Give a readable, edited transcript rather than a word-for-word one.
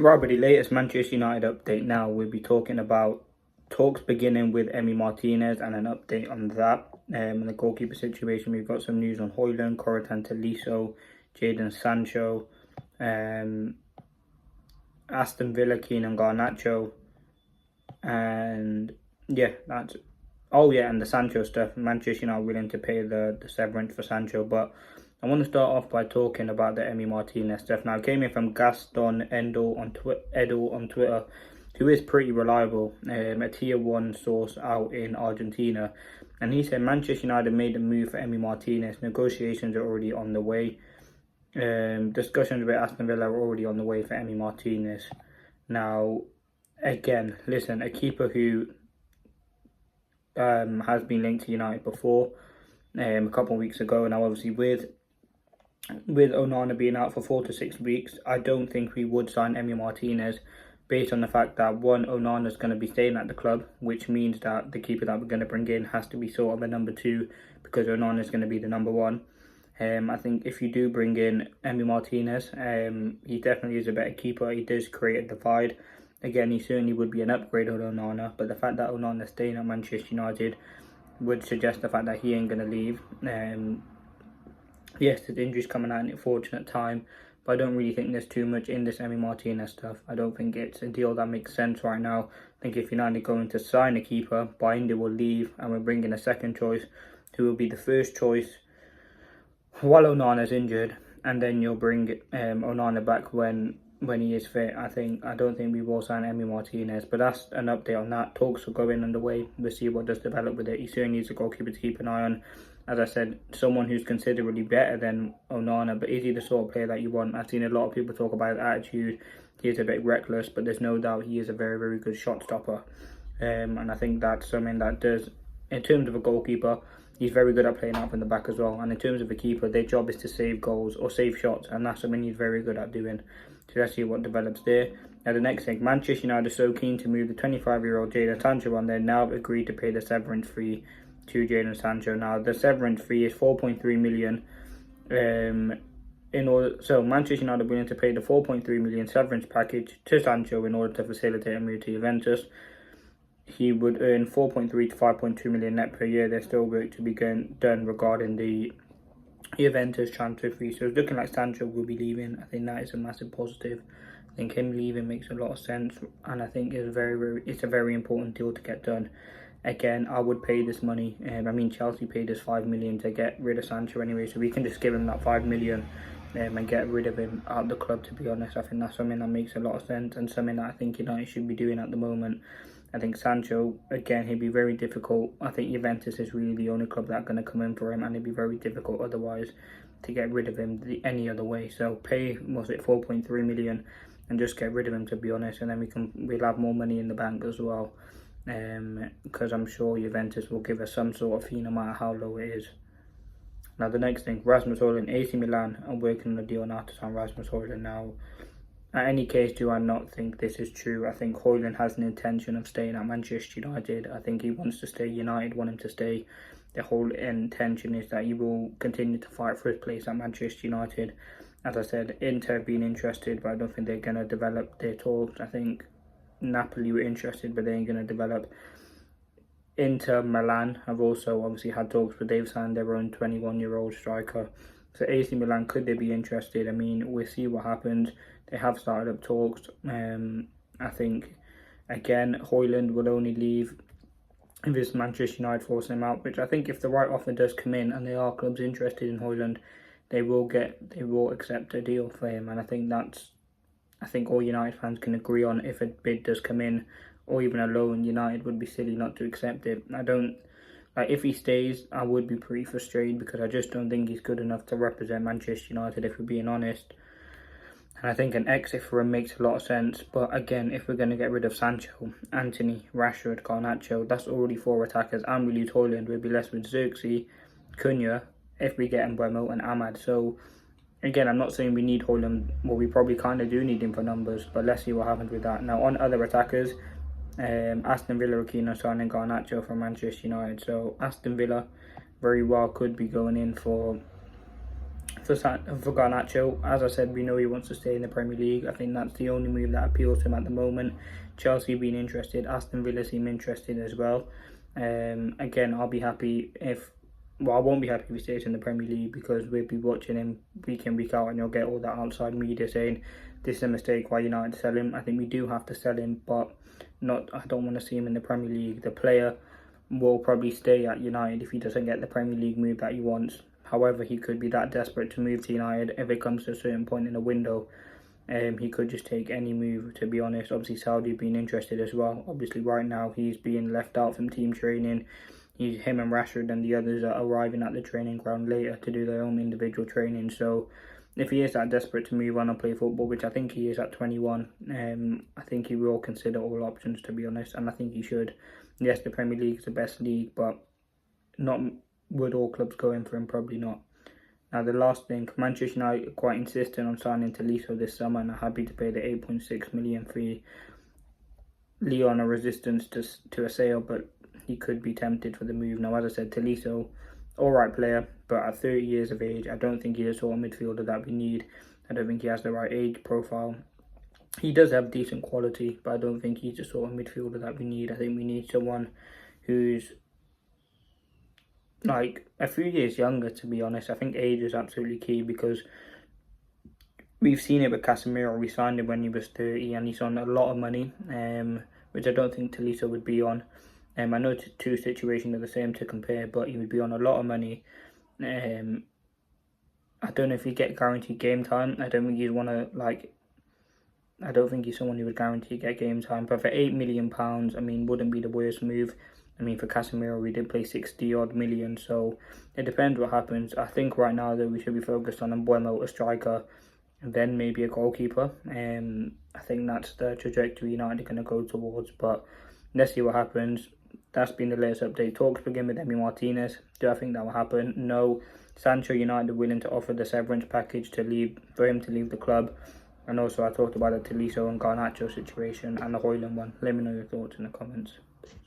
Right, but the latest Manchester United update now, we'll be talking about talks beginning with Emi Martinez and an update on that. In the goalkeeper situation, we've got some news on Højlund, Corrigan Tolisso, Jadon Sancho, Aston Villa, Keenan Garnacho, and yeah, that's... Oh yeah, and the Sancho stuff. Manchester United willing to pay the severance for Sancho, but I want to start off by talking about the Emi Martinez stuff. Now, it came in from Gaston Edel on Twitter, who is pretty reliable, a tier 1 source out in Argentina. And he said Manchester United made a move for Emi Martinez. Negotiations are already on the way. Discussions with Aston Villa are already on the way for Emi Martinez. Now, again, listen, a keeper who has been linked to United before, a couple of weeks ago. Now, obviously, with Onana being out for 4 to 6 weeks, I don't think we would sign Emi Martinez based on the fact that, one, Onana is going to be staying at the club, which means that the keeper that we're going to bring in has to be sort of a number 2 because Onana is going to be the number 1. I think if you do bring in Emi Martinez, he definitely is a better keeper. He does create a divide. Again, he certainly would be an upgrade on Onana, but the fact that Onana is staying at Manchester United would suggest the fact that he ain't going to leave. Yes, the injury's coming at an unfortunate time, but I don't really think there's too much in this Emi Martinez stuff. I don't think it's a deal that makes sense right now. I think if United are going to sign a keeper, Binder will leave and we're bringing a second choice, who will be the first choice while Onana's injured, and then you'll bring Onana back when he is fit. I don't think we will sign Emi Martinez, but that's an update on that. Talks are going underway. We'll see what does develop with it. He certainly needs a goalkeeper to keep an eye on. As I said, someone who's considerably better than Onana, but is he the sort of player that you want? I've seen a lot of people talk about his attitude. He is a bit reckless, but there's no doubt he is a very, very good shot stopper. And I think that's something that does, in terms of a goalkeeper, he's very good at playing out from the back as well. And in terms of a keeper, their job is to save goals or save shots, and that's something he's very good at doing. So let's see what develops there. Now, the next thing, Manchester United are so keen to move the 25-year-old Jadon Sancho on. They now agreed to pay the severance fee to Jadon Sancho. Now, the severance fee is 4.3 million. So Manchester United are willing to pay the 4.3 million severance package to Sancho in order to facilitate a move to Juventus. He would earn 4.3 to 5.2 million net per year. There's still work to be done regarding the Juventus transfer fee. So it's looking like Sancho will be leaving. I think that is a massive positive. I think him leaving makes a lot of sense, and I think it's a very important deal to get done. Again, I would pay this money. Chelsea paid us 5 million to get rid of Sancho anyway, so we can just give him that 5 million and get rid of him out of the club, to be honest. I think that's something that makes a lot of sense and something that I think United should be doing at the moment. I think Sancho, again, he'd be very difficult. I think Juventus is really the only club that's going to come in for him, and it'd be very difficult otherwise to get rid of him any other way. So pay, 4.3 million and just get rid of him, to be honest, and then we'll have more money in the bank as well. Because I'm sure Juventus will give us some sort of fee no matter how low it is. Now, the next thing, Rasmus Højlund, AC Milan are working on a deal now to sign Rasmus Højlund. Now, in any case, do I not think this is true? I think Højlund has an intention of staying at Manchester United. I think he wants to stay. United want him to stay. The whole intention is that he will continue to fight for his place at Manchester United. As I said, Inter have been interested, but I don't think they're going to develop their talks. I think Napoli were interested, but they ain't going to develop. Inter Milan have also obviously had talks, but they've signed their own 21-year-old striker. So AC Milan, could they be interested? I mean, we'll see what happens. They have started up talks. I think, again, Højlund will only leave if it's Manchester United forcing him out, which I think if the right offer does come in and there are clubs interested in Højlund, they will accept a deal for him. And I think all United fans can agree on, if a bid does come in, or even a loan, United would be silly not to accept it. If he stays, I would be pretty frustrated because I just don't think he's good enough to represent Manchester United, if we're being honest. And I think an exit for him makes a lot of sense. But again, if we're going to get rid of Sancho, Antony, Rashford, Garnacho, that's already 4 attackers, and we lose Højlund, we'll be left with Xerxes, Cunha, if we get Mbeumo, and Ahmad. So again, I'm not saying we need Højlund. Well, we probably kind of do need him for numbers, but let's see what happens with that. Now, on other attackers, Aston Villa are keen on signing Garnacho from Manchester United. So Aston Villa very well could be going in for for Garnacho. As I said, we know he wants to stay in the Premier League. I think that's the only move that appeals to him at the moment. Chelsea being interested, Aston Villa seem interested as well. Again, I'll be happy if... Well, I won't be happy if he stays in the Premier League, because we'll be watching him week in, week out, and you'll get all that outside media saying this is a mistake, why United sell him. I think we do have to sell him, but I don't want to see him in the Premier League. The player will probably stay at United if he doesn't get the Premier League move that he wants. However, he could be that desperate to move to United if it comes to a certain point in the window. He could just take any move, to be honest. Obviously, Saudi being interested as well. Obviously, right now, he's being left out from team training. Him and Rashford and the others are arriving at the training ground later to do their own individual training. So, if he is that desperate to move on and play football, which I think he is at 21, I think he will consider all options, to be honest. And I think he should. Yes, the Premier League is the best league, but not would all clubs go in for him? Probably not. Now, the last thing, Manchester United are quite insistent on signing Tolisso this summer and are happy to pay the 8.6 million fee. Lyon are resistant to a sale, but he could be tempted for the move. Now, as I said, Tolisso, alright player, but at 30 years of age, I don't think he's the sort of midfielder that we need. I don't think he has the right age profile. He does have decent quality, but I don't think he's the sort of midfielder that we need. I think we need someone who's like a few years younger, to be honest. I think age is absolutely key, because we've seen it with Casemiro. We signed him when he was 30 and he's on a lot of money, which I don't think Tolisso would be on. I know two situations are the same to compare, but he would be on a lot of money. I don't know if he'd get guaranteed game time. I don't think he'd want to, I don't think he's someone who would guarantee get game time. But for £8 million, I mean, wouldn't be the worst move. I mean, for Casemiro, we did play 60-odd million, so it depends what happens. I think right now that we should be focused on Mbeumo, a striker, and then maybe a goalkeeper. I think that's the trajectory United are going to go towards, but let's see what happens. That's been the latest update. Talks begin with Emi Martinez. Do I think that will happen? No. Sancho, United are willing to offer the severance package for him to leave the club. And also I talked about the Tolisso and Garnacho situation and the Højlund one. Let me know your thoughts in the comments.